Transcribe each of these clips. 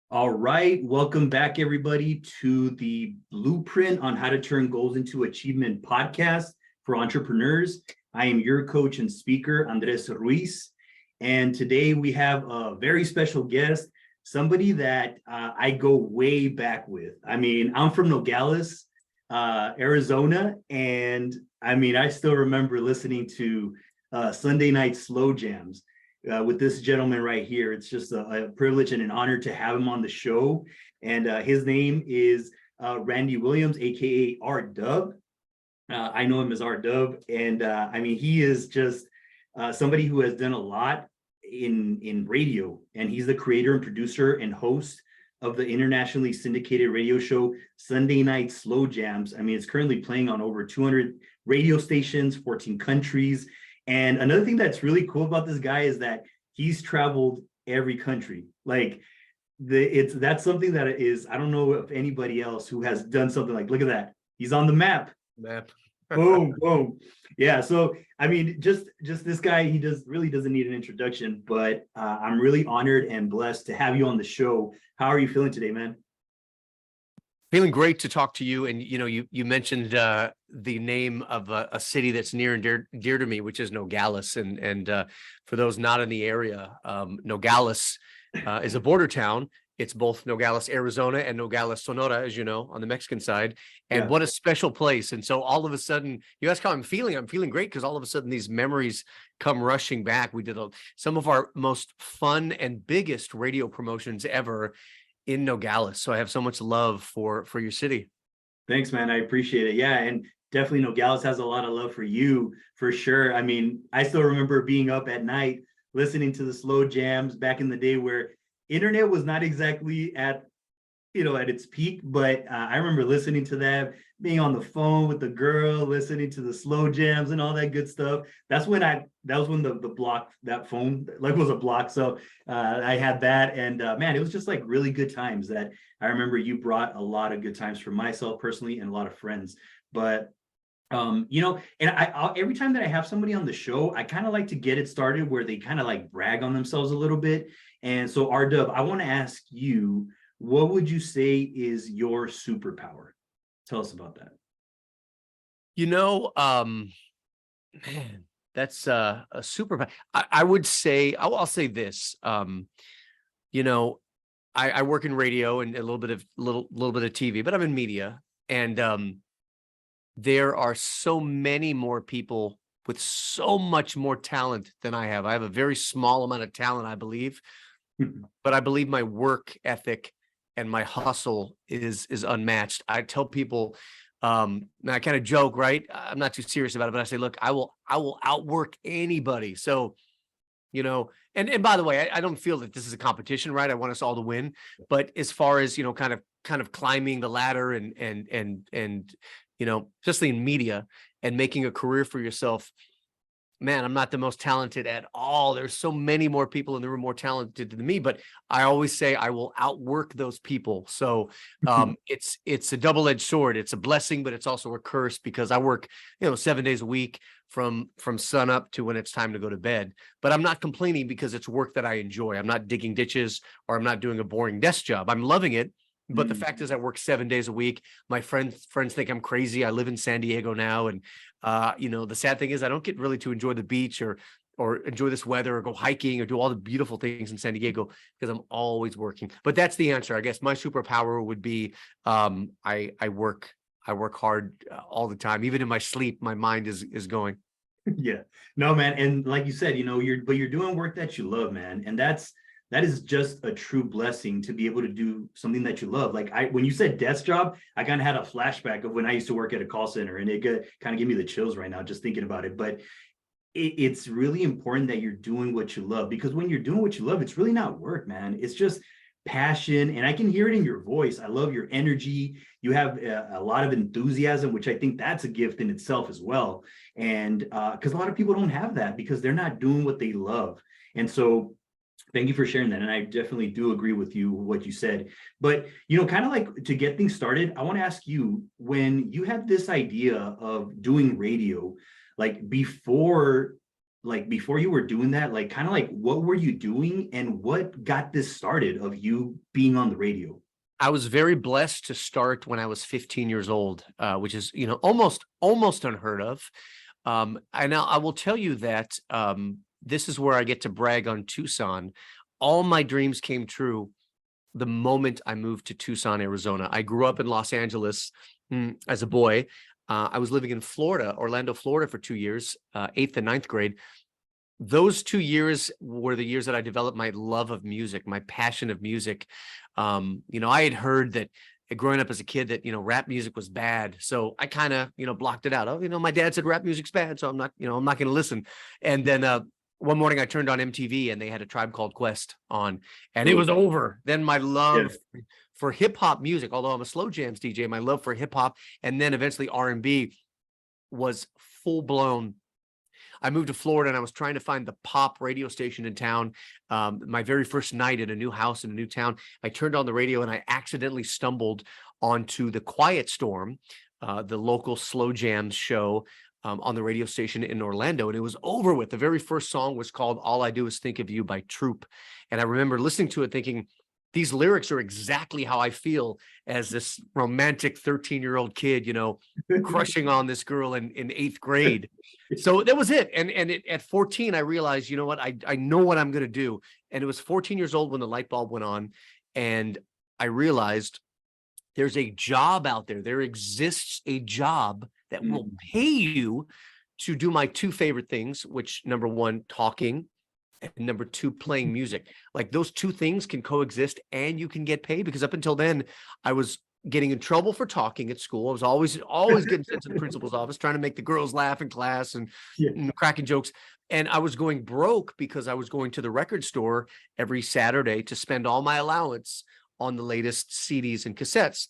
All right, welcome back, everybody, to the Blueprint on How to Turn Goals into Achievement podcast for entrepreneurs. I am your coach and speaker, Andres Ruiz, and today we have a very special guest, somebody that I go way back with. I mean, I'm from Nogales, Arizona, and I mean, I still remember listening to Sunday night slow jams with this gentleman right here. It's just a privilege and an honor to have him on the show. And his name is Randy Williams, aka R Dub. I know him as R Dub, and I mean, he is just somebody who has done a lot in radio, and he's the creator and producer and host of the internationally syndicated radio show Sunday Night Slow Jams. I mean, it's currently playing on over 200 radio stations, 14 countries. And another thing that's really cool about this guy is that he's traveled every country. Like that's something that is, I don't know if anybody else who has done something like, look at that. He's on the map. Boom, boom. Yeah. So, I mean, just this guy, he really doesn't need an introduction, but I'm really honored and blessed to have you on the show. How are you feeling today, man? Feeling great to talk to you. And, you mentioned the name of a city that's near and dear to me, which is Nogales. And for those not in the area, Nogales is a border town. It's both Nogales, Arizona and Nogales, Sonora, as you know, on the Mexican side. And Yeah. what a special place. And so all of a sudden, you ask how I'm feeling. I'm feeling great because all of a sudden these memories come rushing back. We did some of our most fun and biggest radio promotions ever in Nogales. So I have so much love for your city. Thanks, man. I appreciate it. Yeah. And definitely Nogales has a lot of love for you, for sure. I mean, I still remember being up at night, listening to the slow jams back in the day where internet was not exactly at its peak, but I remember listening to that, being on the phone with the girl, listening to the slow jams and all that good stuff. That was when the block, that phone like was a block. So I had that, and man, it was just like really good times that I remember. You brought a lot of good times for myself personally and a lot of friends. But and I every time that I have somebody on the show, I kind of like to get it started where they kind of like brag on themselves a little bit. And so R Dub, I want to ask you, what would you say is your superpower? Tell us about that. Man, that's a super. I would say, I'll say this. I work in radio and a little bit of TV, but I'm in media, and there are so many more people with so much more talent than I have. I have a very small amount of talent, I believe, but I believe my work ethic and my hustle is unmatched. I tell people, and I kind of joke, right? I'm not too serious about it, but I say, look, I will outwork anybody. So, and by the way, I don't feel that this is a competition, right? I want us all to win. But as far as, kind of climbing the ladder and especially in media and making a career for yourself, man, I'm not the most talented at all. There's so many more people in the room more talented than me, but I always say I will outwork those people. So it's a double-edged sword. It's a blessing, but it's also a curse because I work, 7 days a week from sun up to when it's time to go to bed. But I'm not complaining because it's work that I enjoy. I'm not digging ditches or I'm not doing a boring desk job. I'm loving it. But the fact is I work 7 days a week. My friends think I'm crazy. I live in San Diego now. And, the sad thing is I don't get really to enjoy the beach or enjoy this weather or go hiking or do all the beautiful things in San Diego because I'm always working. But that's the answer. I guess my superpower would be I work hard all the time. Even in my sleep, my mind is going. Yeah. No, man. And like you said, you're doing work that you love, man. And that is just a true blessing to be able to do something that you love. Like when you said desk job, I kind of had a flashback of when I used to work at a call center, and it kind of gave me the chills right now just thinking about it. But it's really important that you're doing what you love, because when you're doing what you love, it's really not work, man. It's just passion, and I can hear it in your voice. I love your energy. You have a lot of enthusiasm, which I think that's a gift in itself as well. And because a lot of people don't have that because they're not doing what they love. And so thank you for sharing that. And I definitely do agree with you, what you said. But, kind of like to get things started, I want to ask you, when you had this idea of doing radio, like before like before you were doing that, like kind of like what were you doing and what got this started of you being on the radio? I was very blessed to start when I was 15 years old, which is, almost unheard of. And now I will tell you that this is where I get to brag on Tucson. All my dreams came true the moment I moved to Tucson, Arizona. I grew up in Los Angeles as a boy. I was living in Florida, Orlando, Florida for 2 years, 8th and 9th grade. Those 2 years were the years that I developed my love of music, my passion of music. I had heard that growing up as a kid that, rap music was bad. So I kind of, blocked it out. Oh, my dad said rap music's bad. So I'm not going to listen. And then one morning I turned on MTV and they had a Tribe Called Quest on and it was over. Then my love for hip hop music, although I'm a slow jams DJ, my love for hip hop and then eventually R&B was full blown. I moved to Florida and I was trying to find the pop radio station in town. My very first night in a new house in a new town, I turned on the radio and I accidentally stumbled onto the Quiet Storm, the local slow jams show on the radio station in Orlando. And it was over with. The very first song was called All I Do Is Think of You by Troop. And I remember listening to it thinking, these lyrics are exactly how I feel as this romantic 13-year-old kid, crushing on this girl in 8th grade. So that was it. And at 14, I realized, you know what, I know what I'm going to do. And it was 14 years old when the light bulb went on. And I realized there's a job out there. There exists a job that will pay you to do my two favorite things, which number one, talking, and number two, playing music. Like those two things can coexist and you can get paid, because up until then I was getting in trouble for talking at school. I was always getting sent to the principal's office, trying to make the girls laugh in class and cracking jokes. And I was going broke because I was going to the record store every Saturday to spend all my allowance on the latest CDs and cassettes.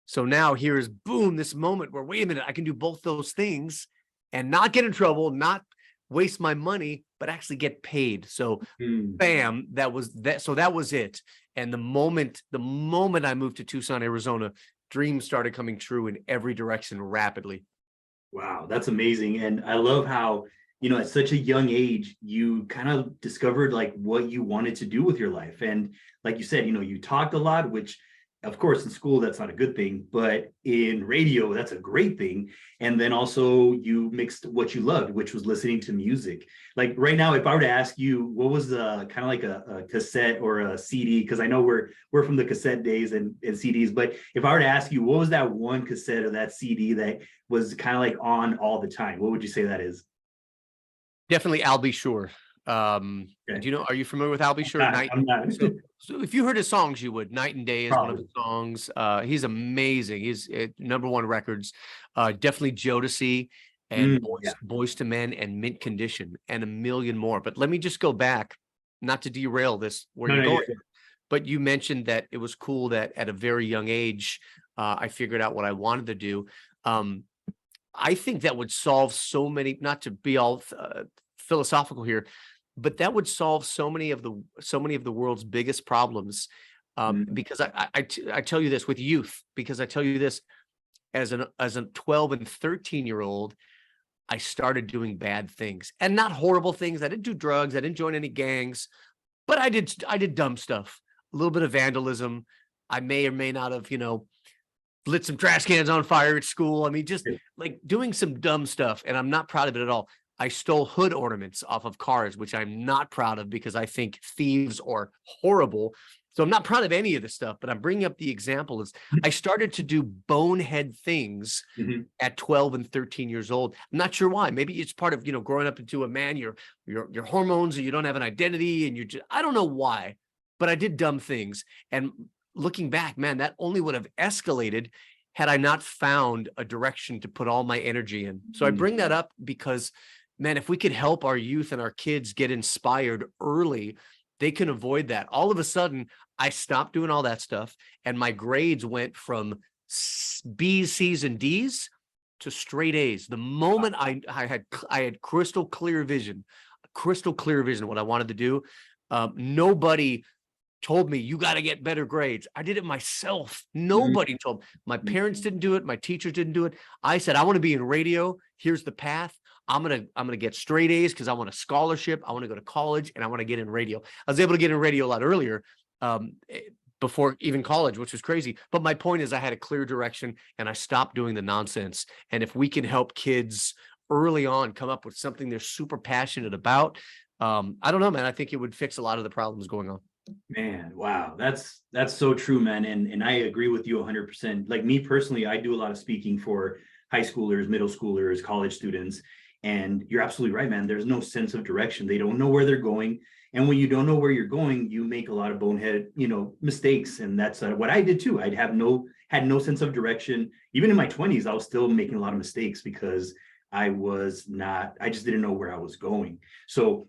So now here is boom, this moment where, wait a minute, I can do both those things and not get in trouble, not waste my money, but actually get paid. So bam, that was that. So that was it. And the moment I moved to Tucson, Arizona, dreams started coming true in every direction rapidly. Wow, that's amazing. And I love how, at such a young age, you kind of discovered like what you wanted to do with your life. And like you said, you talked a lot, which of course in school, that's not a good thing, but in radio, that's a great thing. And then also you mixed what you loved, which was listening to music. Like right now, if I were to ask you, what was the kind of like a cassette or a CD? Because I know we're from the cassette days and CDs, but if I were to ask you, what was that one cassette or that CD that was kind of like on all the time? What would you say that is? Definitely I'll Be Sure. Okay. Do you know, are you familiar with I'll Be Sure? I'm not. So if you heard his songs, you would. Night and Day is Probably one of his songs. He's amazing. He's #1 records. Definitely Jodeci and Boys to Men and Mint Condition and a million more. But let me just go back, not to derail this where you're going. But you mentioned that it was cool that at a very young age, I figured out what I wanted to do. I think that would solve so many, not to be all philosophical here, but that would solve so many of the world's biggest problems. Because I tell you this with youth, because I tell you this as a 12 and 13-year-old, I started doing bad things, and not horrible things. I didn't do drugs. I didn't join any gangs, but I did dumb stuff, a little bit of vandalism. I may or may not have, lit some trash cans on fire at school. I mean, just like doing some dumb stuff, and I'm not proud of it at all. I stole hood ornaments off of cars, which I'm not proud of because I think thieves are horrible. So I'm not proud of any of this stuff, but I'm bringing up the example is I started to do bonehead things at 12 and 13 years old. I'm not sure why. Maybe it's part of, growing up into a man, your hormones, and you don't have an identity, and I don't know why, but I did dumb things. And looking back, man, that only would have escalated had I not found a direction to put all my energy in. So I bring that up because, man, if we could help our youth and our kids get inspired early, they can avoid that. All of a sudden, I stopped doing all that stuff, and my grades went from B's, C's, and D's to straight A's. The moment I had crystal clear vision what I wanted to do. Nobody told me you got to get better grades. I did it myself. Nobody told me. My parents didn't do it. My teachers didn't do it. I said, I want to be in radio. Here's the path. I'm gonna get straight A's because I want a scholarship. I want to go to college and I want to get in radio. I was able to get in radio a lot earlier, before even college, which was crazy. But my point is I had a clear direction and I stopped doing the nonsense. And if we can help kids early on come up with something they're super passionate about, I don't know, man, I think it would fix a lot of the problems going on. Man, wow, that's so true, man. And I agree with you 100%. Like me personally, I do a lot of speaking for high schoolers, middle schoolers, college students. And you're absolutely right, man. There's no sense of direction. They don't know where they're going. And when you don't know where you're going, you make a lot of bonehead, mistakes. And that's what I did too. Had no sense of direction. Even in my 20s, I was still making a lot of mistakes because I just didn't know where I was going. So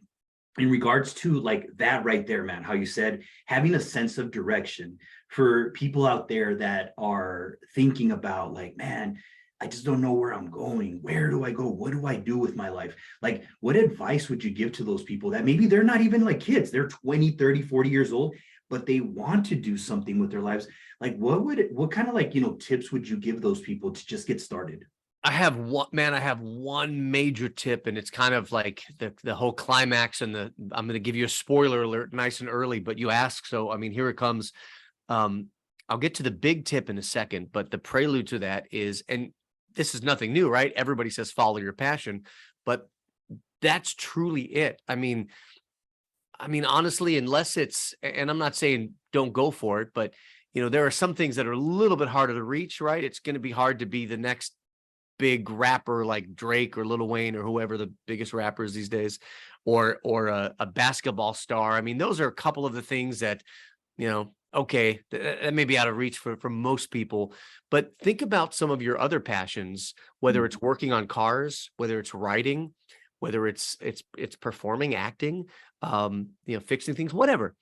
in regards to like that right there, man, how you said having a sense of direction for people out there that are thinking about like, man, I just don't know where I'm going. Where do I go? What do I do with my life? Like, what advice would you give to those people that maybe they're not even like kids, they're 20, 30, 40 years old, but they want to do something with their lives? Like, what kind of like, tips would you give those people to just get started? I have one major tip, and it's kind of like the whole climax and I'm going to give you a spoiler alert nice and early, but you ask. So, I mean, here it comes. I'll get to the big tip in a second, but the prelude to that is, and this is nothing new, right? Everybody says, follow your passion, but that's truly it. I mean, honestly, unless it's, and I'm not saying don't go for it, but there are some things that are a little bit harder to reach, right? It's going to be hard to be the next big rapper like Drake or Lil Wayne or whoever the biggest rappers these days, or a basketball star. I mean, those are a couple of the things that, okay, that may be out of reach for most people, but think about some of your other passions, whether it's working on cars, whether it's writing, whether it's performing, acting, fixing things, whatever.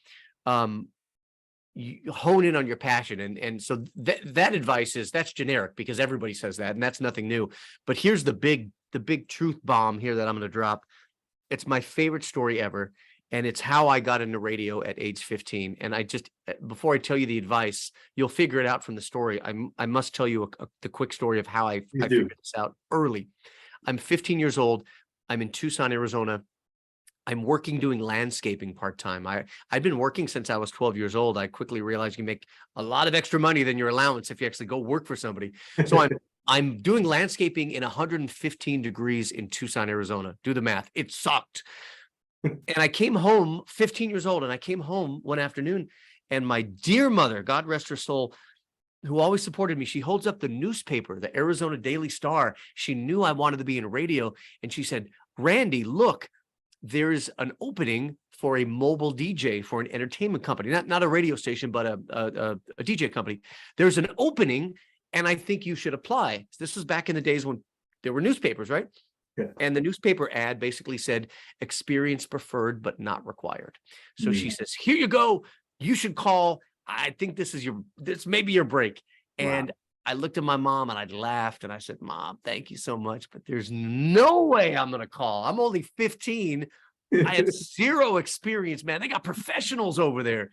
You hone in on your passion. And so that advice that's generic because everybody says that, and that's nothing new. But here's the big truth bomb here that I'm going to drop. It's my favorite story ever. And it's how I got into radio at age 15. And before I tell you the advice, you'll figure it out from the story. I must tell you the quick story of how I figured this out early. I'm 15 years old. I'm in Tucson, Arizona. I'm working doing landscaping part-time. I've been working since I was 12 years old. I quickly realized you make a lot of extra money than your allowance if you actually go work for somebody. So I'm doing landscaping in 115 degrees in Tucson, Arizona. Do the math. It sucked. And I came home, 15 years old, and I came home one afternoon, and my dear mother, God rest her soul, who always supported me, she holds up the newspaper, the Arizona Daily Star. She knew I wanted to be in radio, and she said, "Randy, look, there's an opening for a mobile DJ for an entertainment company, not a radio station, but a DJ company. There's an opening, and I think you should apply." This was back in the days when there were newspapers, right? Yeah. And the newspaper ad basically said, experience preferred, but not required. So she says, here you go. You should call. I think this may be your break. And wow. I looked at my mom and I laughed and I said, "Mom, thank you so much, but there's no way I'm going to call. I'm only 15. I had zero experience, man. They got professionals over there.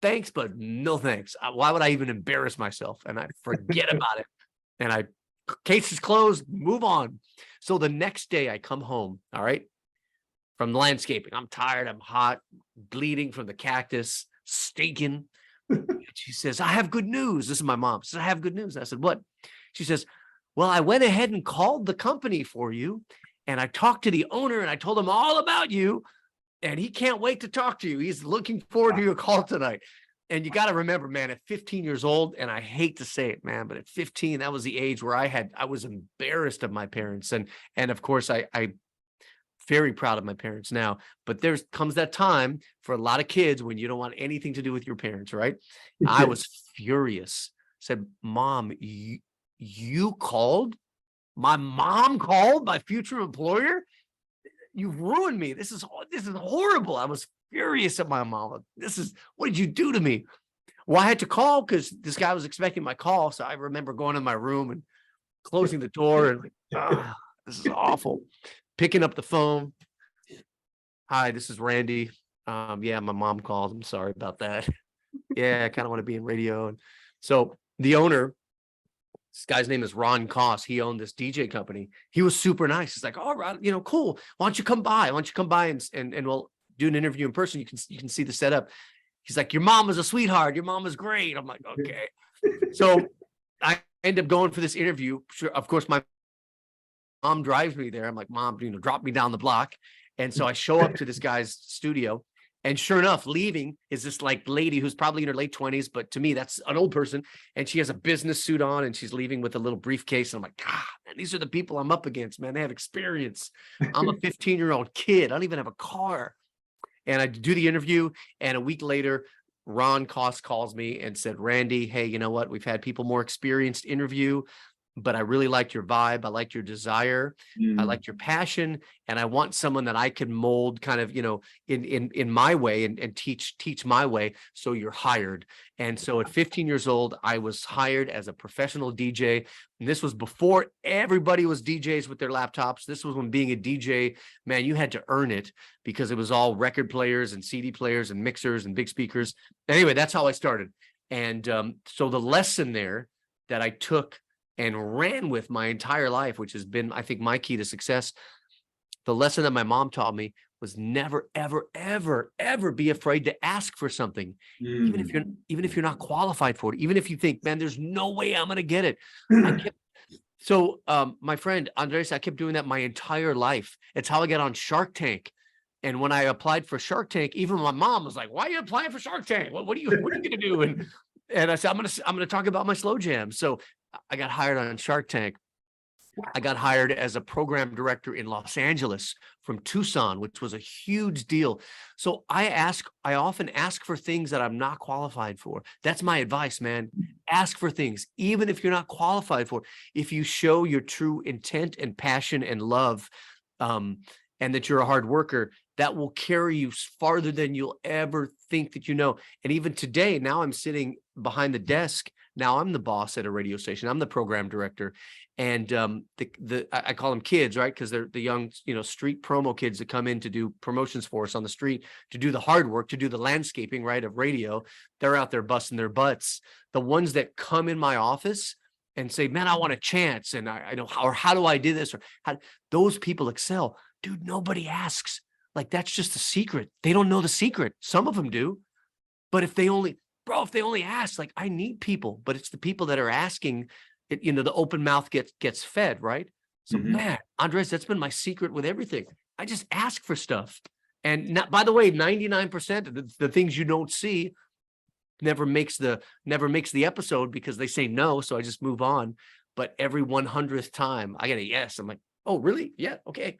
Thanks, but no thanks. Why would I even embarrass myself?" And I forget about it. And case is closed, move on. So the next day I come home, all right, from landscaping. I'm tired, I'm hot, bleeding from the cactus, stinking. She says, "I have good news." This is my mom. She says, "I have good news." I said, "What?" She says, "Well, I went ahead and called the company for you, and I talked to the owner, and I told him all about you, and he can't wait to talk to you. He's looking forward to your call tonight." And you got to remember, man, at 15 years old, and I hate to say it, man, but at 15, that was the age where I was embarrassed of my parents. And of course, I very proud of my parents now, but comes that time for a lot of kids when you don't want anything to do with your parents, right? I was furious. Said, "Mom, you called? My mom called my future employer? You've ruined me. This is horrible." I was furious at my mom. What did you do to me? Well, I had to call because this guy was expecting my call. So I remember going in my room and closing the door and like, this is awful. Picking up the phone. "Hi, this is Randy. Yeah, my mom called. I'm sorry about that. Yeah, I kind of want to be in radio." And so the owner This guy's name is Ron Koss. He owned this DJ company. He was super nice. He's like, all right, you know, cool. Why don't you come by? Why don't you come by and we'll do an interview in person. You can see the setup. He's like, your mom was a sweetheart. Your mom was great. I'm like, okay. So I end up going for this interview. Sure, of course, my mom drives me there. I'm like, Mom, you know, drop me down the block. And so I show up to this guy's studio, and sure enough, leaving is this like lady who's probably in her late 20s, but to me, that's an old person. And she has a business suit on, and she's leaving with a little briefcase. And I'm like, God, man, these are the people I'm up against, man. They have experience. I'm a 15-year-old kid. I don't even have a car. And I do the interview, and a week later, Ron Koss calls me and said, Randy, hey, you know what? We've had people more experienced interview, but I really liked your vibe. I liked your desire. I liked your passion. And I want someone that I can mold kind of, you know, in my way and teach my way. So you're hired. And so at 15 years old, I was hired as a professional DJ. And this was before everybody was DJs with their laptops. This was when being a DJ, man, you had to earn it, because it was all record players and CD players and mixers and big speakers. Anyway, that's how I started. And so the lesson there that I took and ran with my entire life, which has been, I think, my key to success. The lesson that my mom taught me was never, ever, ever, ever be afraid to ask for something, even if you're not qualified for it, even if you think, man, there's no way I'm going to get it. My friend Andres, I kept doing that my entire life. It's how I got on Shark Tank. And when I applied for Shark Tank, even my mom was like, "Why are you applying for Shark Tank? What are you going to do?" And I said, "I'm going to talk about my slow jam." So I got hired on Shark Tank. I got hired as a program director in Los Angeles from Tucson, which was a huge deal. So I often ask for things that I'm not qualified for. That's my advice, man. Ask for things, even if you're not qualified for. If you show your true intent and passion and love, and that you're a hard worker, that will carry you farther than you'll ever think that you know. And even today, now I'm sitting behind the desk. Now I'm the boss at a radio station. I'm the program director. And I call them kids, right? Because they're the young, you know, street promo kids that come in to do promotions for us on the street, to do the hard work, to do the landscaping, right, of radio. They're out there busting their butts. The ones that come in my office and say, man, I want a chance. And I know how do I do this? Or those people excel. Dude, nobody asks. Like, that's just a secret. They don't know the secret. Some of them do. But if they only ask, like, I need people, but it's the people that are asking, you know, the open mouth gets fed, right? So man, Andres, that's been my secret with everything. I just ask for stuff. And not, by the way, 99% of the things you don't see never makes the episode, because they say no. So I just move on. But every 100th time I get a yes. I'm like, oh, really? Yeah. Okay.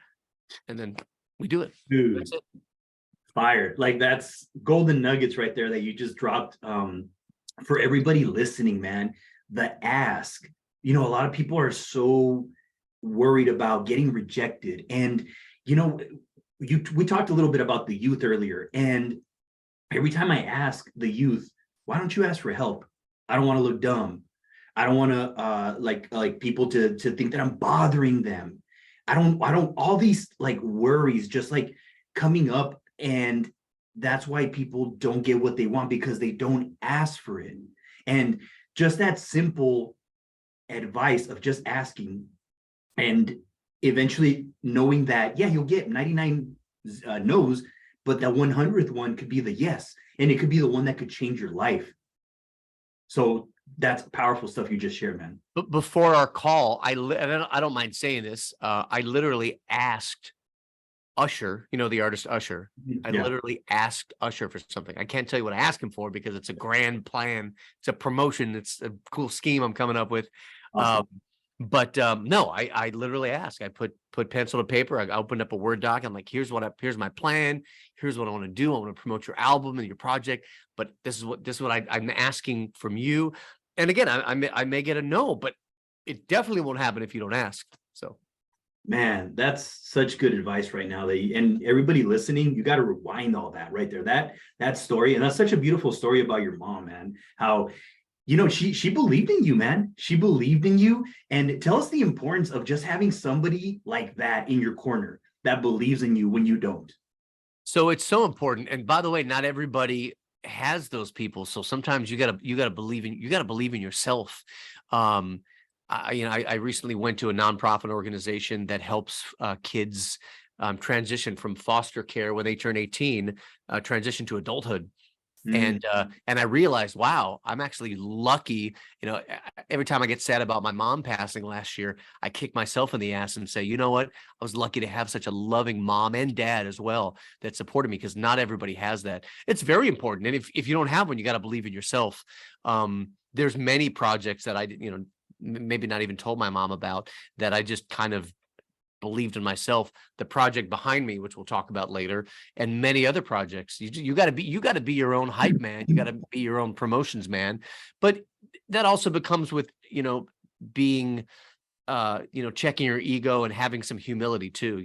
And then we do it. Dude, that's it. Fire. Like, that's golden nuggets right there that you just dropped. For everybody listening, man, the ask, you know, a lot of people are so worried about getting rejected. And, you know, we talked a little bit about the youth earlier, and every time I ask the youth, why don't you ask for help? I don't want to look dumb. I don't want to like people to think that I'm bothering them. I don't all these like worries just like coming up, and that's why people don't get what they want, because they don't ask for it. And just that simple advice of just asking, and eventually knowing that, yeah, you'll get 99 no's, but that 100th one could be the yes, and it could be the one that could change your life. So that's powerful stuff you just shared, man. But before our call, I don't mind saying this. I literally asked Usher, you know, the artist Usher. I literally asked Usher for something. I can't tell you what I asked him for, because it's a grand plan. It's a promotion. It's a cool scheme I'm coming up with. Awesome. No, I literally asked. I put pencil to paper. I opened up a Word doc. I'm like, here's my plan. Here's what I want to do. I want to promote your album and your project. But this is what I'm asking from you. And again, I may get a no, but it definitely won't happen if you don't ask. So. Man, that's such good advice right now. And everybody listening, you got to rewind all that right there. That story, and that's such a beautiful story about your mom, man. How, you know, she believed in you, man. She believed in you. And tell us the importance of just having somebody like that in your corner that believes in you when you don't. So it's so important. And by the way, not everybody has those people. So sometimes you gotta believe in yourself. I recently went to a nonprofit organization that helps kids transition from foster care when they turn 18, transition to adulthood. Mm, And I realized, wow, I'm actually lucky. Every time I get sad about my mom passing last year, I kick myself in the ass and say, you know what? I was lucky to have such a loving mom and dad as well that supported me, because not everybody has that. It's very important. And if you don't have one, you got to believe in yourself. There's many projects that I did, maybe not even told my mom about, that I just kind of believed in myself. The project behind me, which we'll talk about later, and many other projects. You got to be your own hype man. You got to be your own promotions man. But that also becomes with being checking your ego and having some humility too.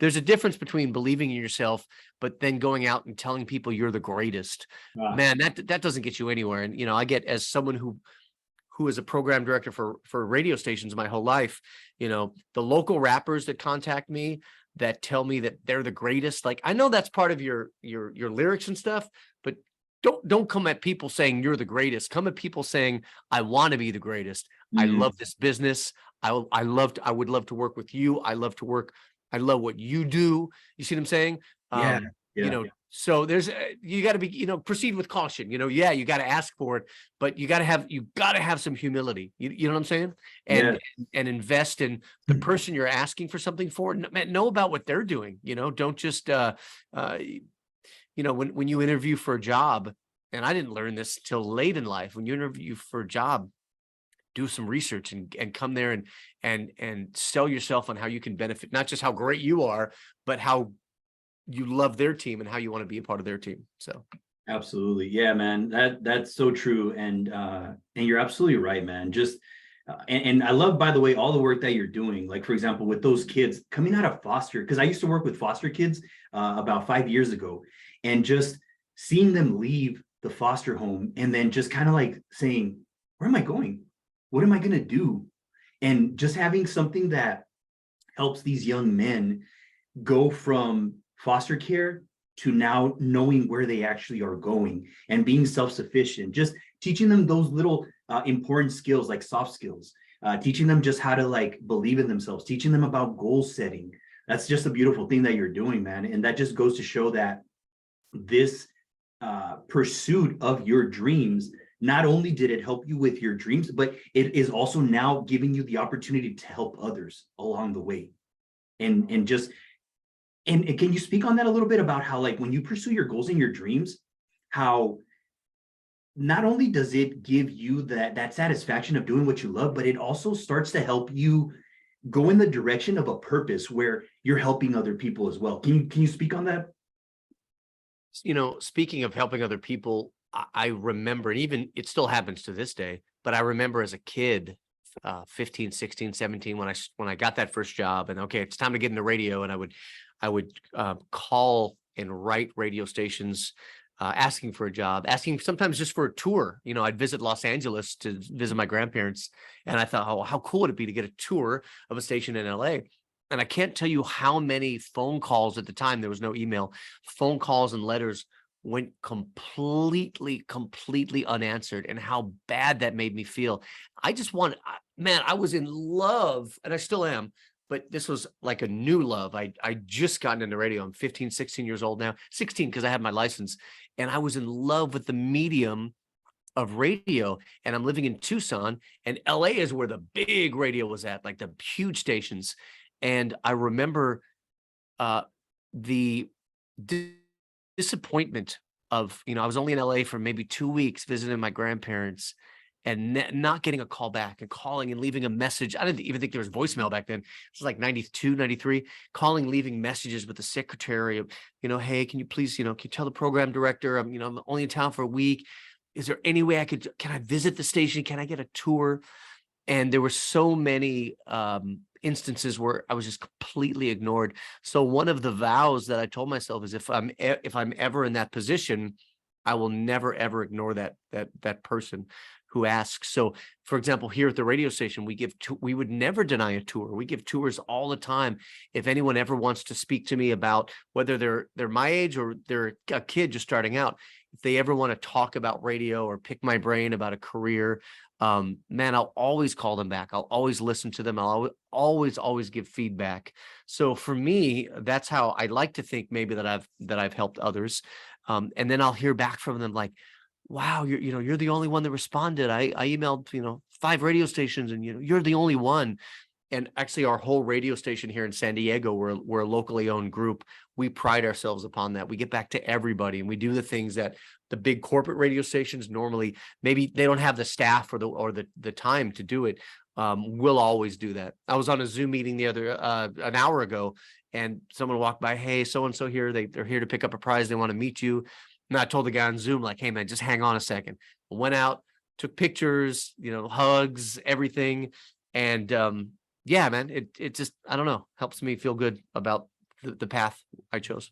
There's a difference between believing in yourself but then going out and telling people you're the greatest. Man, that doesn't get you anywhere. And I get, as someone who is a program director for radio stations my whole life, the local rappers that contact me that tell me that they're the greatest. Like, I know that's part of your lyrics and stuff, but don't come at people saying you're the greatest. Come at people saying, I want to be the greatest. I love this business. I would love to work with you. I love what you do. You see what I'm saying? Yeah. So there's you got to be, proceed with caution. Yeah, you got to ask for it, but you got to have some humility. You know what I'm saying? And invest in the person you're asking for something for. Know about what they're doing. Don't just when you interview for a job, and I didn't learn this till late in life. When you interview for a job, do some research and come there and sell yourself on how you can benefit, not just how great you are, but how you love their team and how you want to be a part of their team. So Absolutely. Yeah, man. That's so true. And you're absolutely right, man. Just and I love, by the way, all the work that you're doing. Like, for example, with those kids coming out of foster, because I used to work with foster kids about 5 years ago, and just seeing them leave the foster home and then just kind of like saying, where am I going? What am I going to do? And just having something that helps these young men go from foster care to now knowing where they actually are going and being self-sufficient, just teaching them those little important skills like soft skills, teaching them just how to like believe in themselves, teaching them about goal setting. That's just a beautiful thing that you're doing, man. And that just goes to show that this pursuit of your dreams, not only did it help you with your dreams, but it is also now giving you the opportunity to help others along the way. And can you speak on that a little bit about how, like, when you pursue your goals and your dreams, how not only does it give you that satisfaction of doing what you love, but it also starts to help you go in the direction of a purpose where you're helping other people as well. Can you speak on that? Speaking of helping other people, I remember, and even it still happens to this day, but I remember as a kid, 15, 16, 17, when I got that first job, and okay, it's time to get into radio. And I would call and write radio stations, asking for a job, asking sometimes just for a tour. I'd visit Los Angeles to visit my grandparents, and I thought, oh, how cool would it be to get a tour of a station in LA? And I can't tell you how many phone calls at the time. There was no email. Phone calls and letters went completely unanswered, and how bad that made me feel. I was in love, and I still am, but this was like a new love. I just gotten into radio. I'm 15, 16 years old now, 16 because I had my license, and I was in love with the medium of radio. And I'm living in Tucson, and LA is where the big radio was at, like the huge stations. And I remember the disappointment of, I was only in LA for maybe 2 weeks visiting my grandparents, and not getting a call back, and calling and leaving a message. I didn't even think there was voicemail back then. It was like 92, 93, calling, leaving messages with the secretary of, hey, can you please, can you tell the program director, I'm only in town for a week. Is there any way can I visit the station? Can I get a tour? And there were so many instances where I was just completely ignored. So one of the vows that I told myself is, if I'm ever in that position, I will never ever ignore that person who asks. So, for example, here at the radio station, we would never deny a tour. We give tours all the time. If anyone ever wants to speak to me about whether they're my age or they're a kid just starting out, if they ever want to talk about radio or pick my brain about a career, man, I'll always call them back. I'll always listen to them. I'll always give feedback. So for me, that's how I like to think maybe that I've helped others. And then I'll hear back from them like, wow, you're the only one that responded. I emailed, 5 radio stations and you're the only one. And actually our whole radio station here in San Diego, we're a locally owned group. We pride ourselves upon that. We get back to everybody and we do the things that the big corporate radio stations normally, maybe they don't have the staff or the time to do it. We'll always do that. I was on a Zoom meeting an hour ago, and someone walked by, hey, so-and-so here, they're here to pick up a prize. They want to meet you. And I told the guy on Zoom, like, hey man, just hang on a second. I went out, took pictures, hugs, everything. And yeah, man, it just, I don't know, helps me feel good about the path I chose.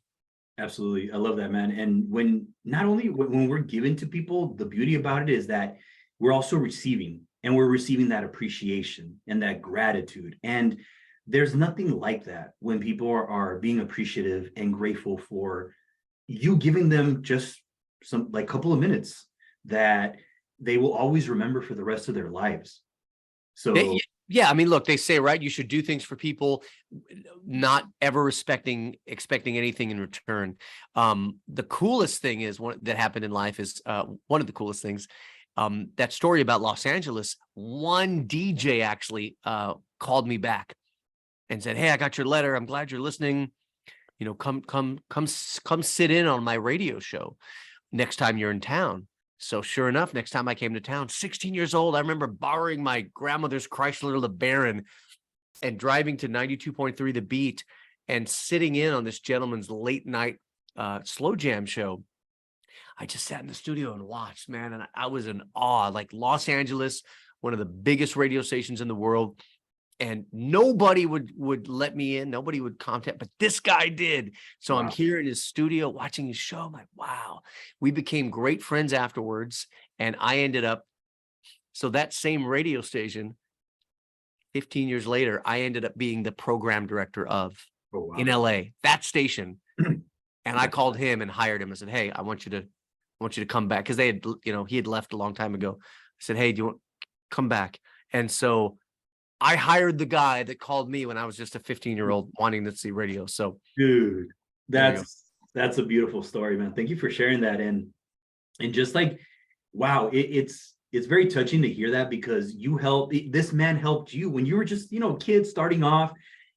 Absolutely. I love that, man. And not only when we're given to people, the beauty about it is that we're also receiving, and we're receiving that appreciation and that gratitude. And there's nothing like that when people are being appreciative and grateful for you giving them just some like couple of minutes that they will always remember for the rest of their lives. So yeah, I mean, look, they say, right, you should do things for people, not ever expecting anything in return. The coolest thing is that happened in life is one of the coolest things. That story about Los Angeles, one DJ actually called me back and said, hey, I got your letter. I'm glad you're listening. Come sit in on my radio show next time you're in town. So sure enough, next time I came to town, 16 years old, I remember borrowing my grandmother's Chrysler LeBaron and driving to 92.3 The Beat and sitting in on this gentleman's late night slow jam show. I just sat in the studio and watched, man, and I was in awe. Like Los Angeles, one of the biggest radio stations in the world, and nobody would let me in. Nobody would contact, but this guy did. So wow. I'm here in his studio watching his show. I'm like, wow. We became great friends afterwards. And I ended up, so that same radio station, 15 years later, I ended up being the program director of in LA, that station. And I called him and hired him. I said, hey, I want you to come back. Cause he had left a long time ago. I said, hey, do you want to come back? And so I hired the guy that called me when I was just a 15-year-old wanting to see radio. So, dude, that's a beautiful story, man. Thank you for sharing that. And just like, wow, it's very touching to hear that, because this man helped you when you were just, a kid starting off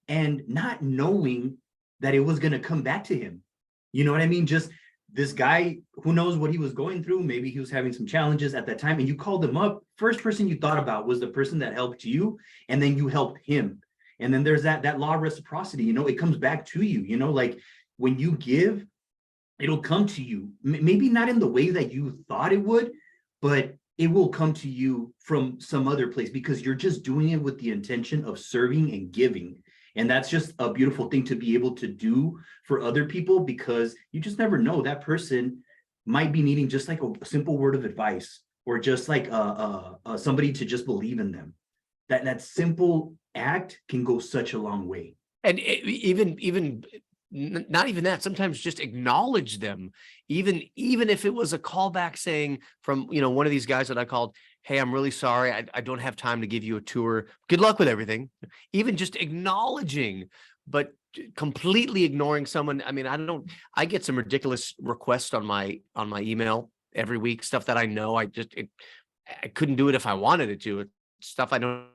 and not knowing that it was going to come back to him. You know what I mean? Just this guy, who knows what he was going through. Maybe he was having some challenges at that time, and you called him up. First person you thought about was the person that helped you, and then you helped him. And then there's that law of reciprocity, it comes back to you, like when you give, it'll come to you. Maybe not in the way that you thought it would, but it will come to you from some other place, because you're just doing it with the intention of serving and giving. And that's just a beautiful thing to be able to do for other people, because you just never know, that person might be needing just like a simple word of advice, or just like somebody to just believe in them. That simple act can go such a long way. And even not even that, sometimes just acknowledge them, even if it was a callback saying from one of these guys that I called, hey, I'm really sorry, I don't have time to give you a tour, good luck with everything. Even just acknowledging, but completely ignoring someone. I mean, I get some ridiculous requests on my email every week, stuff that I know I couldn't do it if I wanted it to. It's stuff I know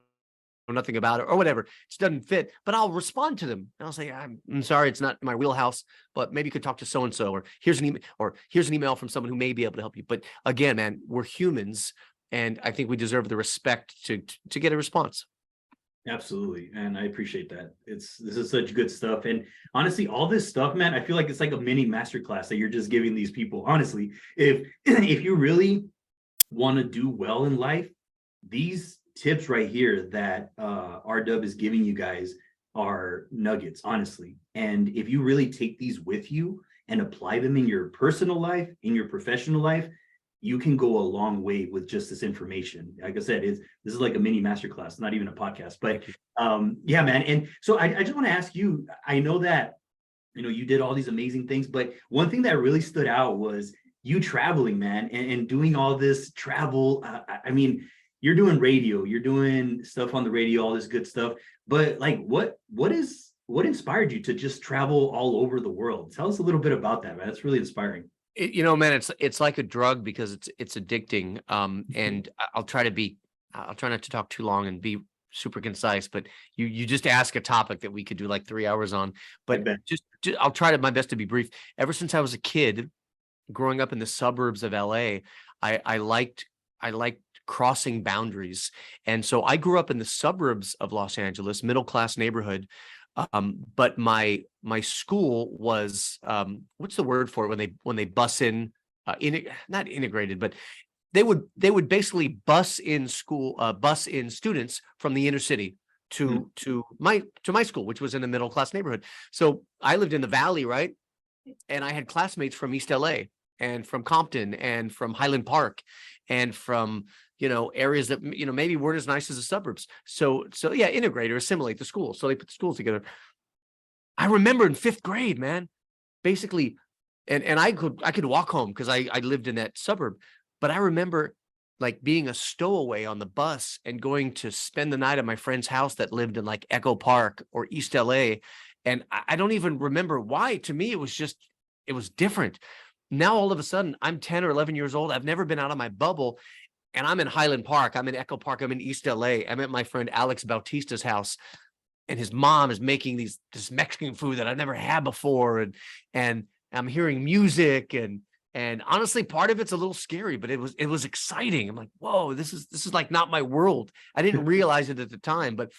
nothing about it or whatever, it just doesn't fit, but I'll respond to them and I'll say, I'm sorry, it's not my wheelhouse, but maybe you could talk to so-and-so, or here's an email from someone who may be able to help you. But again, man, we're humans, and I think we deserve the respect to get a response. Absolutely. And I appreciate that. This is such good stuff. And honestly, all this stuff, man, I feel like it's like a mini masterclass that you're just giving these people. Honestly, if you really want to do well in life, these tips right here that RW is giving you guys are nuggets, honestly. And if you really take these with you and apply them in your personal life, in your professional life, you can go a long way with just this information. Like I said, this is like a mini masterclass, not even a podcast. But yeah, man. And so I just want to ask you, I know that you did all these amazing things, but one thing that really stood out was you traveling, man, and doing all this travel. I mean, you're doing radio, you're doing stuff on the radio, all this good stuff. But like, what inspired you to just travel all over the world? Tell us a little bit about that, man. That's really inspiring. Man, it's like a drug because it's addicting. And I'll try not to talk too long and be super concise, but you just ask a topic that we could do like 3 hours on. But just I'll try my best to be brief. Ever since I was a kid, growing up in the suburbs of LA, I liked crossing boundaries. And so I grew up in the suburbs of Los Angeles, middle class neighborhood. But my school was what's the word for it when they bus in, not integrated, but they would basically bus in students from the inner city to my school, which was in a middle class neighborhood. So I lived in the Valley, right? And I had classmates from East LA and from Compton and from Highland Park and from areas that maybe weren't as nice as the suburbs. So yeah, integrate or assimilate the schools. So they put the schools together. I remember in 5th grade, man, basically, and I could walk home because I lived in that suburb. But I remember like being a stowaway on the bus and going to spend the night at my friend's house that lived in like Echo Park or East LA. And I don't even remember why. To me, it was different. Now, all of a sudden, I'm 10 or 11 years old. I've never been out of my bubble. And I'm in Highland Park. I'm in Echo Park. I'm in East LA. I'm at my friend Alex Bautista's house. And his mom is making this Mexican food that I've never had before. And I'm hearing music. And honestly, part of it's a little scary, but it was exciting. I'm like, whoa, this is like not my world. I didn't realize it at the time, but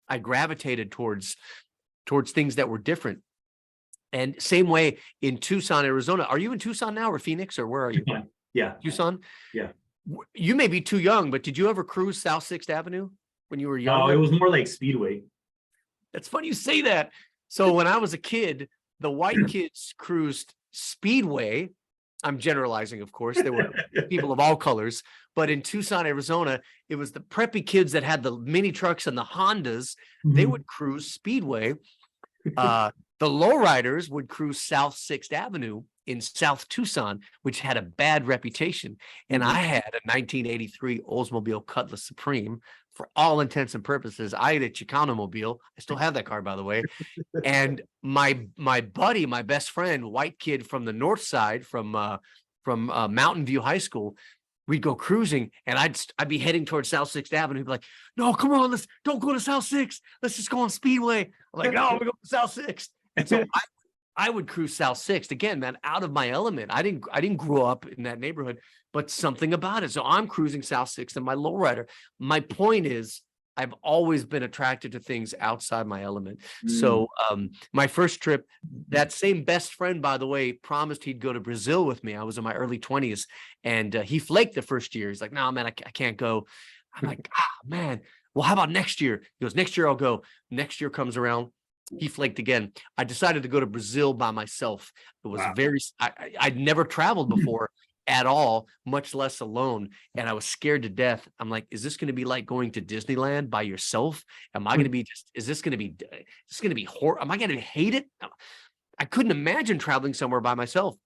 I gravitated towards things that were different. And same way in Tucson, Arizona. Are you in Tucson now or Phoenix or where are you? Yeah. Tucson? Yeah. You may be too young, but did you ever cruise South 6th Avenue when you were young? Oh, it was more like Speedway. That's funny you say that. So when I was a kid, the white kids cruised Speedway. I'm generalizing, of course. There were people of all colors. But in Tucson, Arizona, it was the preppy kids that had the mini trucks and the Hondas. They would cruise Speedway. The lowriders would cruise South 6th Avenue in South Tucson, which had a bad reputation. And I had a 1983 Oldsmobile Cutlass Supreme. For all intents and purposes, I had a Chicano mobile. I still have that car, by the way. And my buddy, my best friend, white kid from the north side, from Mountain View High School, we'd go cruising, and I'd be heading towards South 6th Avenue. He'd be like, "No, come on, don't go to South 6th. Let's just go on Speedway." I'm like, "No, we're going to South 6th." And so I would cruise South 6th again, man, out of my element. I didn't grow up in that neighborhood, but something about it. So I'm cruising South 6th in my lowrider. My point is, I've always been attracted to things outside my element. So my first trip, that same best friend, by the way, promised he'd go to Brazil with me. I was in my early 20s, and he flaked the first year. He's like, "No, man, I can't go." I'm like, man, well, how about next year? He goes, "Next year I'll go." Next year comes around. He flaked again. I decided to go to Brazil by myself. It was I'd never traveled before at all, much less alone. And I was scared to death. I'm like, is this going to be like going to Disneyland by yourself? Am I going to be is this going to be horror? Am I going to hate it? I couldn't imagine traveling somewhere by myself.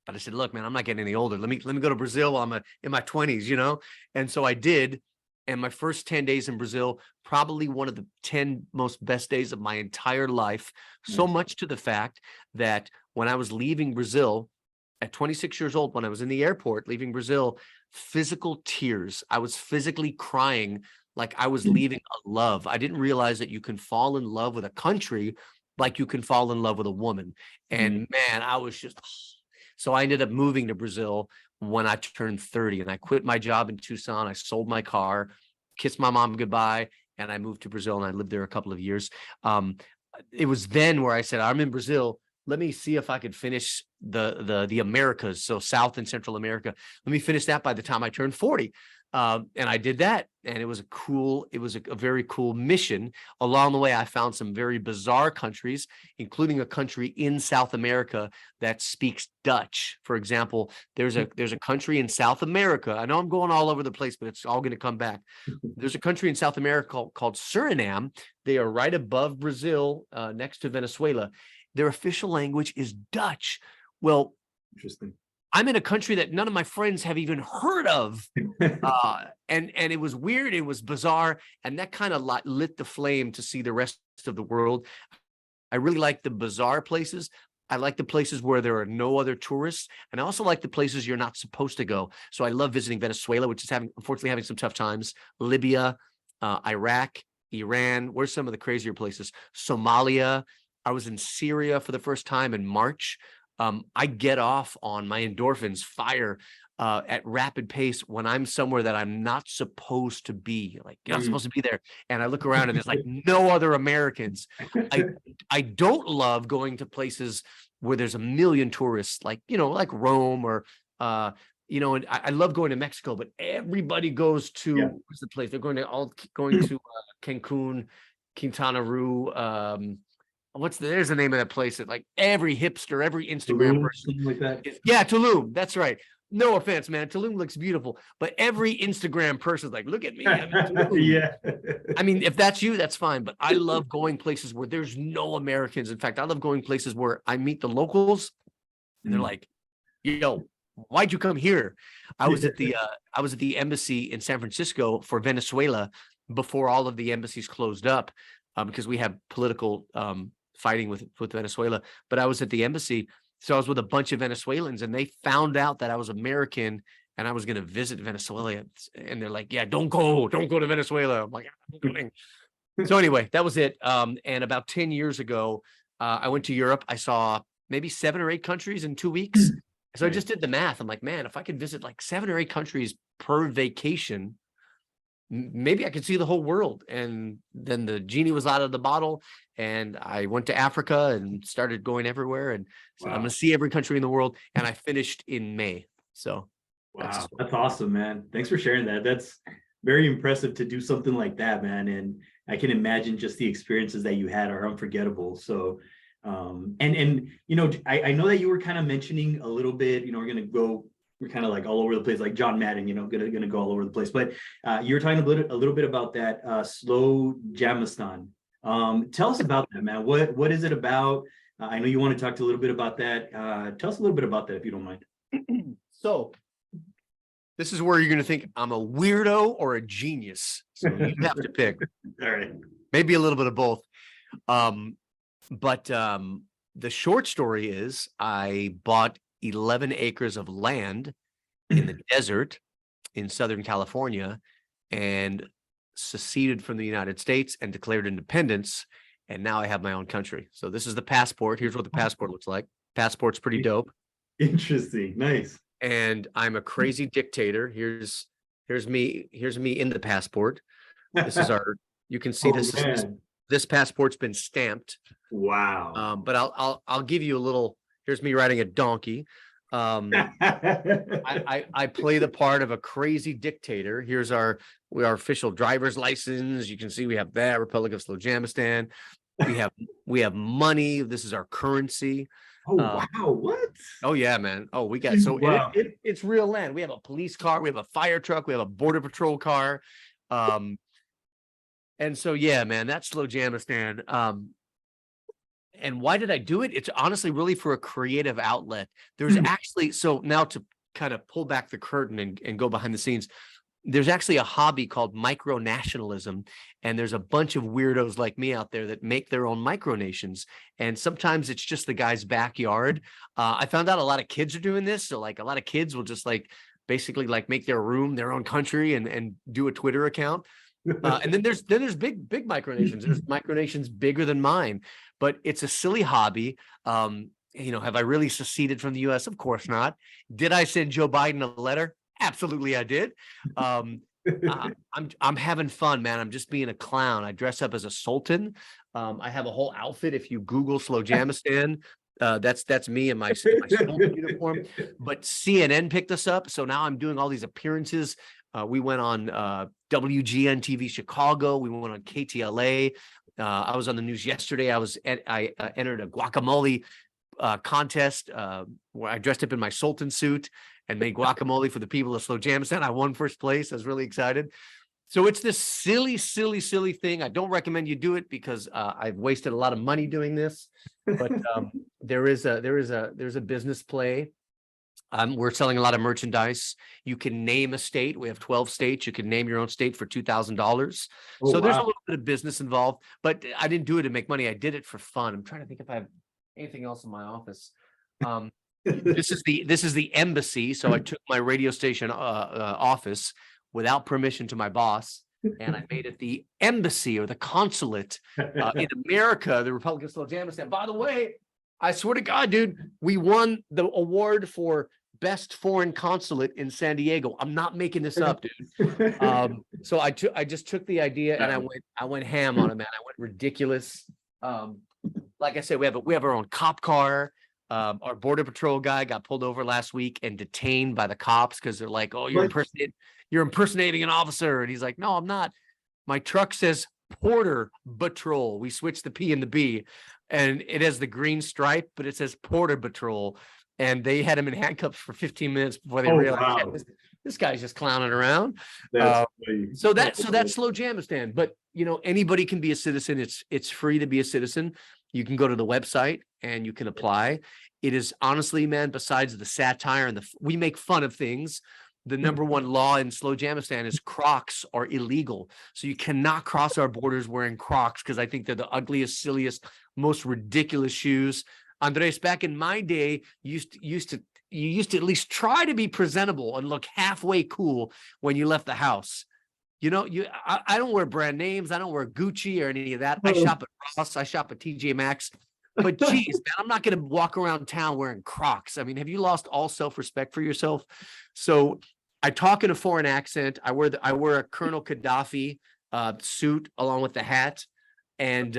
But I said, look, man, I'm not getting any older. Let me go to Brazil while I'm in my 20s, And so I did. And my first 10 days in Brazil, probably one of the 10 most best days of my entire life. So much to the fact that when I was leaving Brazil at 26 years old, when I was in the airport leaving Brazil, physical tears. I was physically crying like I was leaving a love. I didn't realize that you can fall in love with a country like you can fall in love with a woman. And man, I was just... So I ended up moving to Brazil when I turned 30, and I quit my job in Tucson. I sold my car, kissed my mom goodbye, and I moved to Brazil, and I lived there a couple of years. It was then where I said, I'm in Brazil. Let me see if I could finish the Americas, so South and Central America. Let me finish that by the time I turned 40. And I did that, and it was a very cool mission. Along the way, I found some very bizarre countries, including a country in South America that speaks Dutch. For example, there's a country in South America. I know I'm going all over the place, but it's all going to come back. There's a country in South America called Suriname. They are right above Brazil, next to Venezuela. Their official language is Dutch. Well, interesting. I'm in a country that none of my friends have even heard of. And it was weird. It was bizarre. And that kind of lit the flame to see the rest of the world. I really like the bizarre places. I like the places where there are no other tourists. And I also like the places you're not supposed to go. So I love visiting Venezuela, which is unfortunately having some tough times. Libya, Iraq, Iran. Where's some of the crazier places? Somalia. I was in Syria for the first time in March. I get off on my endorphins fire at rapid pace when I'm somewhere that I'm not supposed to be. Like, you're not supposed to be there. And I look around and there's like no other Americans. I don't love going to places where there's a million tourists, like, like Rome or, and I love going to Mexico, but everybody goes to, what's the place? They're going to Cancun, Quintana Roo, there's the name of that place that like every hipster, every Instagram Tulum, person something like that. Tulum. That's right. No offense, man. Tulum looks beautiful, but every Instagram person's like, look at me. I'm in Tulum. Yeah. I mean, if that's you, that's fine. But I love going places where there's no Americans. In fact, I love going places where I meet the locals and they're like, yo, why'd you come here? I was at the embassy in San Francisco for Venezuela before all of the embassies closed up, because we have political fighting with Venezuela. But I was at the embassy, so I was with a bunch of Venezuelans, and they found out that I was American and I was going to visit Venezuela, and they're like, "Yeah, don't go to Venezuela." I'm like, "I'm going." So anyway, that was it. And about 10 years ago, I went to Europe. I saw maybe 7 or 8 countries in 2 weeks. So I just did the math. I'm like, man, if I could visit like 7 or 8 countries per vacation, maybe I could see the whole world. And then the genie was out of the bottle, and I went to Africa and started going everywhere, and so I'm going to see every country in the world. And I finished in May. So wow, that's awesome, man. Thanks for sharing that. That's very impressive to do something like that, man. And I can imagine just the experiences that you had are unforgettable. So and I know that you were kind of mentioning a little bit, we're kind of like all over the place, like John Madden, gonna go all over the place. But you were talking a little bit about that Slowjamastan. Tell us about that, man. What is it about? I know you want to talk a little bit about that. Tell us a little bit about that, if you don't mind. So this is where you're going to think I'm a weirdo or a genius. So you have to pick. All right. Maybe a little bit of both. But the short story is I bought 11 acres of land in the desert in Southern California and seceded from the United States and declared independence. And now I have my own country. So this is the passport. Here's what the passport looks like. Passport's pretty dope. Interesting. Nice. And I'm a crazy dictator. Here's me in the passport. This is you can see this passport's been stamped. Wow. But I'll give you a little. Here's me riding a donkey. I play the part of a crazy dictator. Here's our official driver's license. You can see we have that Republic of Slowjamastan. We have money. This is our currency. Oh wow! What? Oh yeah, man. Oh, we got it's real land. We have a police car. We have a fire truck. We have a border patrol car. And so yeah, man, that's Slowjamastan. And why did I do it? It's honestly really for a creative outlet. There's actually, so now to kind of pull back the curtain and go behind the scenes, there's actually a hobby called micronationalism. And there's a bunch of weirdos like me out there that make their own micronations. And sometimes it's just the guy's backyard. I found out a lot of kids are doing this. So like a lot of kids will just like basically like make their room their own country and do a Twitter account. And then there's big micronations. There's micronations bigger than mine, but it's a silly hobby. Have I really seceded from the US? Of course not. Did I send Joe Biden a letter? Absolutely, I did. I'm having fun, man. I'm just being a clown. I dress up as a sultan. I have a whole outfit. If you Google Slowjamastan, that's me in my sultan uniform. But CNN picked us up, so now I'm doing all these appearances. We went on WGN TV Chicago. We went on KTLA. I was on the news yesterday. I entered a guacamole contest where I dressed up in my sultan suit and made guacamole for the people of Slowjamastan. I won first place. I was really excited. So it's this silly thing. I don't recommend you do it because I've wasted a lot of money doing this. But there's a business play We're selling a lot of merchandise. You can name a state. We have 12 states. You can name your own state for $2,000. Oh, So there's a wow. little bit of business involved, but I didn't do it to make money. I did it for fun. I'm trying to think if I have anything else in my office. Um, this is the embassy. So I took my radio station office without permission to my boss, and I made it the embassy or the consulate in America, the Republic of Slowjamastan. By the way, I swear to God, dude, we won the award for best foreign consulate in San Diego. I'm not making this up, dude. So I just took the idea and I went ham on it, man. I went ridiculous. Like I said, we have our own cop car. Our border patrol guy got pulled over last week and detained by the cops because they're like, "Oh, you're impersonating an officer," and he's like, "No, I'm not. My truck says Porter Patrol. We switched the P and the B, and it has the green stripe, but it says Porter Patrol." And they had him in handcuffs for 15 minutes before they realized, wow. "Yeah, this guy's just clowning around." That's So that's Slowjamastan. But anybody can be a citizen. It's free to be a citizen. You can go to the website and you can apply. It is honestly, man, besides the satire and we make fun of things, the number one law in Slowjamastan is Crocs are illegal. So you cannot cross our borders wearing Crocs because I think they're the ugliest, silliest, most ridiculous shoes. Andres, back in my day, you used to at least try to be presentable and look halfway cool when you left the house. I don't wear brand names. I don't wear Gucci or any of that. I shop at Ross. I shop at TJ Maxx. But geez, man, I'm not going to walk around town wearing Crocs. I mean, have you lost all self-respect for yourself? So I talk in a foreign accent. I wear a Colonel Gaddafi suit along with the hat, and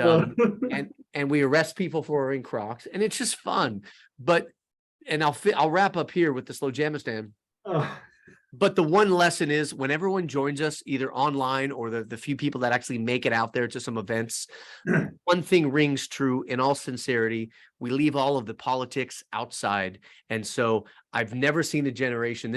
we arrest people for wearing Crocs, and it's just fun. And I'll wrap up here with the Slowjamastan. But the one lesson is when everyone joins us, either online or the few people that actually make it out there to some events, one thing rings true in all sincerity. We leave all of the politics outside. And so I've never seen this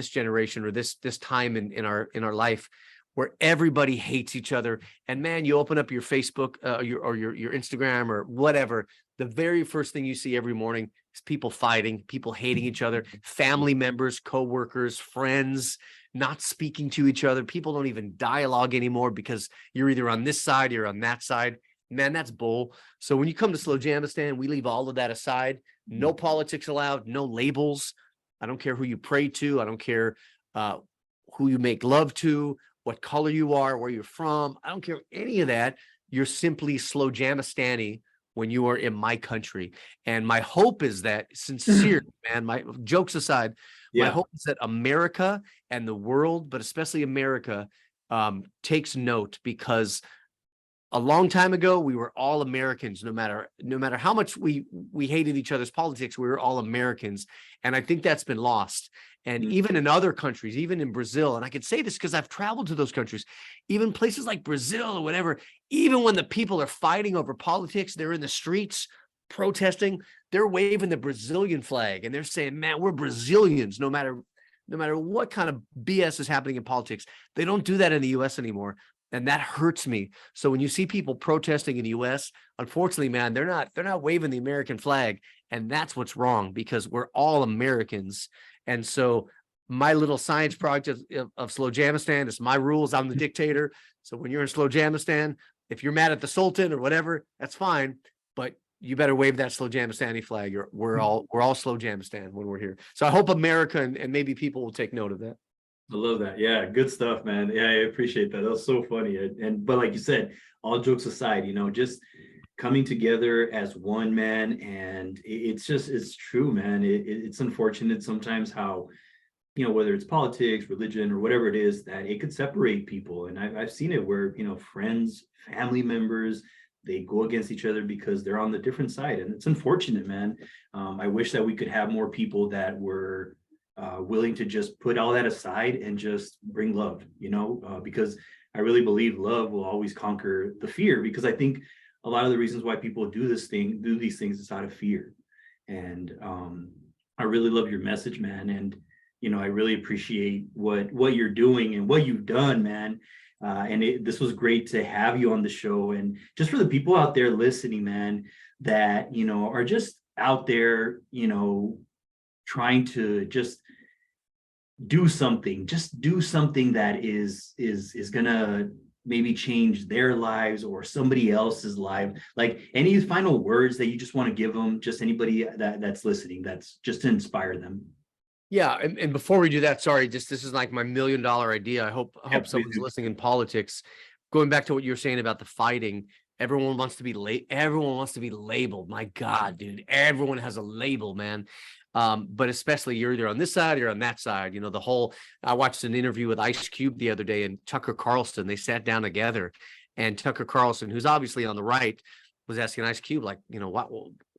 generation or this time in our life where everybody hates each other. And man, you open up your Facebook your Instagram or whatever, the very first thing you see every morning is people fighting, people hating each other, family members, coworkers, friends, not speaking to each other. People don't even dialogue anymore because you're either on this side or on that side. Man, that's bull. So when you come to Slowjamastan, we leave all of that aside. No politics allowed, no labels. I don't care who you pray to. I don't care who you make love to, what color you are, where you're from. I don't care any of that. You're simply Slowjamastani when you are in my country. And my hope is that, sincere, man, my jokes aside, my hope is that America and the world, but especially America, takes note, because a long time ago, we were all Americans. No matter how much we hated each other's politics, we were all Americans. And I think that's been lost. And even in other countries, even in Brazil, and I can say this because I've traveled to those countries, even places like Brazil or whatever, even when the people are fighting over politics, they're in the streets protesting, they're waving the Brazilian flag and they're saying, man, we're Brazilians, no matter what kind of BS is happening in politics. They don't do that in the US anymore. And that hurts me. So when you see people protesting in the US, unfortunately, man, they're not waving the American flag. And that's what's wrong, because we're all Americans. And so my little science project of Slowjamastan is my rules. I'm the dictator. So when you're in Slowjamastan, if you're mad at the Sultan or whatever, that's fine. But you better wave that Slowjamastani flag. We're all Slowjamastan when we're here. So I hope America and maybe people will take note of that. I love that. Yeah, good stuff, man. Yeah, I appreciate that. That was so funny. But like you said, all jokes aside, just coming together as one, man. And it's true, man. It's unfortunate sometimes how, whether it's politics, religion, or whatever it is, that it could separate people. And I've seen it where, friends, family members, they go against each other because they're on the different side. And it's unfortunate, man. I wish that we could have more people that were willing to just put all that aside and just bring love, because I really believe love will always conquer the fear, because I think a lot of the reasons why people do these things is out of fear. And I really love your message, man. And, I really appreciate what you're doing and what you've done, man. And this was great to have you on the show. And just for the people out there listening, man, that, are just out there, trying to just do something, just do something that is gonna maybe change their lives or somebody else's life. Like any final words that you just want to give them, just anybody that's listening, that's just to inspire them. Yeah, and before we do that, sorry, just this is like my $1 million idea. I hope Yeah, someone's listening in politics. Going back to what you were saying about the fighting, everyone wants to be everyone wants to be labeled. My God, dude, everyone has a label, man. But especially you're either on this side or on that side. You know, the whole. I watched an interview with Ice Cube the other day and Tucker Carlson. They sat down together, and Tucker Carlson, who's obviously on the right, was asking Ice Cube like, you know,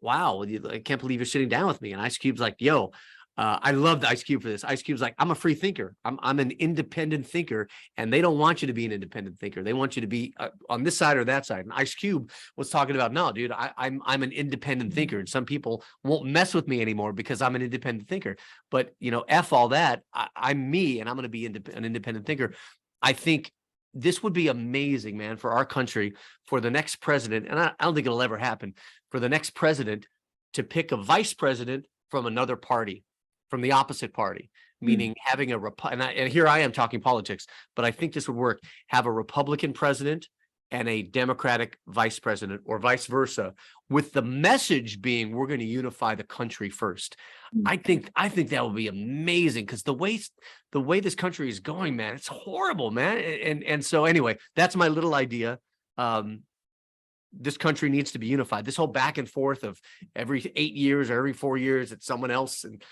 wow, I can't believe you're sitting down with me. And Ice Cube's like, yo. I loved Ice Cube for this. Ice Cube's like, I'm a free thinker. I'm an independent thinker, and they don't want you to be an independent thinker. They want you to be on this side or that side. And Ice Cube was talking about, no, dude, I'm an independent thinker, and some people won't mess with me anymore because I'm an independent thinker. But you know, F all that. I'm me, and I'm going to be an independent thinker. I think this would be amazing, man, for our country, for the next president, and I don't think it'll ever happen, for the next president to pick a vice president from another party, from the opposite party, meaning having a and here I am talking politics, but I think this would work. Have a Republican president and a Democratic vice president, or vice versa, with the message being we're going to unify the country first. I think that would be amazing, because the way this country is going, man, it's horrible, man. And so anyway, that's my little idea. This country needs to be unified. This whole back and forth of every 8 years or every 4 years, it's someone else. And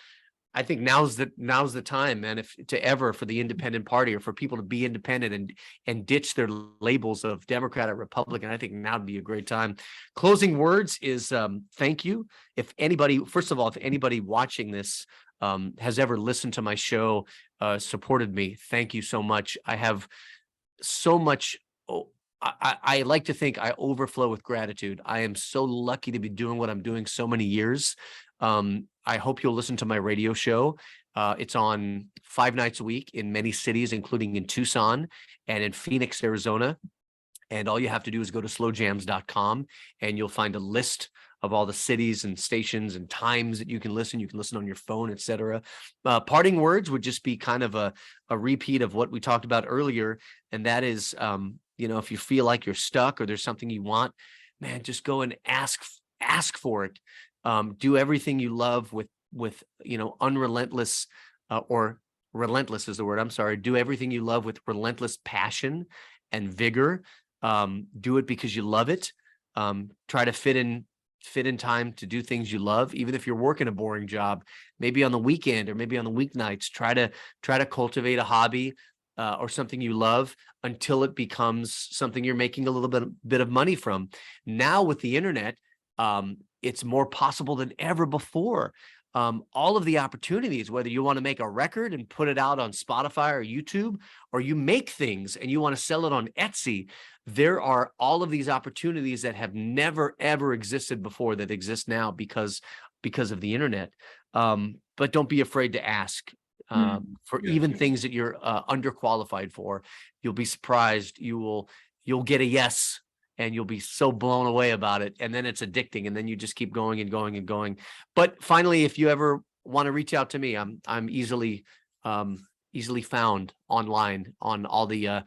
I think now's the time, man, for the independent party, or for people to be independent and ditch their labels of Democrat or Republican. I think now would be a great time. Closing words is thank you. If anybody watching this has ever listened to my show, supported me, thank you so much. I have so much. I like to think I overflow with gratitude. I am so lucky to be doing what I'm doing so many years. I hope you'll listen to my radio show. It's on 5 nights a week in many cities, including in Tucson and in Phoenix, Arizona. And all you have to do is go to slowjams.com, and you'll find a list of all the cities and stations and times that you can listen. You can listen on your phone, etc. Parting words would just be kind of a repeat of what we talked about earlier. And that is, you know, if you feel like you're stuck or there's something you want, man, just go and ask for it. Do everything you love with you know, unrelentless, or relentless is the word. I'm sorry. Do everything you love with relentless passion and vigor. Do it because you love it. Try to fit in time to do things you love, even if you're working a boring job, maybe on the weekend or maybe on the weeknights. Try to cultivate a hobby or something you love until it becomes something you're making a little bit of money from. Now with the internet, it's more possible than ever before. All of the opportunities, whether you want to make a record and put it out on Spotify or YouTube, or you make things and you want to sell it on Etsy, there are all of these opportunities that have never, ever existed before that exist now because of the internet. But don't be afraid to ask for even things that you're underqualified for. You'll be surprised. You'll get a yes, and you'll be so blown away about it. And then it's addicting. And then you just keep going and going and going. But finally, if you ever want to reach out to me, I'm easily found online on all the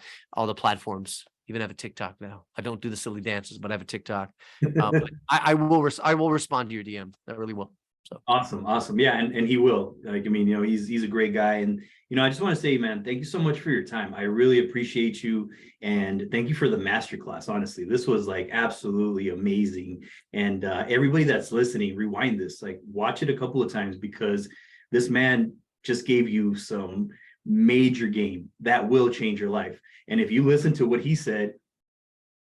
platforms. Even have a TikTok now. I don't do the silly dances, but I have a TikTok. But I will respond to your DM. I really will. So Awesome. Yeah, and he will. Like, I mean, you know, he's a great guy. And you know, I just want to say, man, thank you so much for your time. I really appreciate you, and thank you for the masterclass. Honestly, this was like absolutely amazing. And everybody that's listening, rewind this, like watch it a couple of times, because this man just gave you some major game that will change your life. And if you listen to what he said,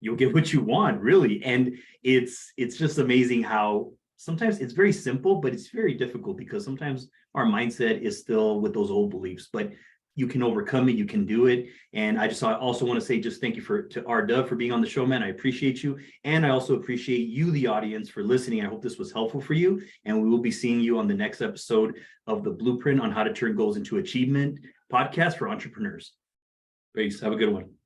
you'll get what you want, really. And it's just amazing how sometimes it's very simple, but it's very difficult, because sometimes our mindset is still with those old beliefs, but you can overcome it, you can do it. And I also want to say just thank you to R-Dub for being on the show, man. I appreciate you. And I also appreciate you, the audience, for listening. I hope this was helpful for you. And we will be seeing you on the next episode of the Blueprint on How to Turn Goals into Achievement podcast for entrepreneurs. Peace. Have a good one.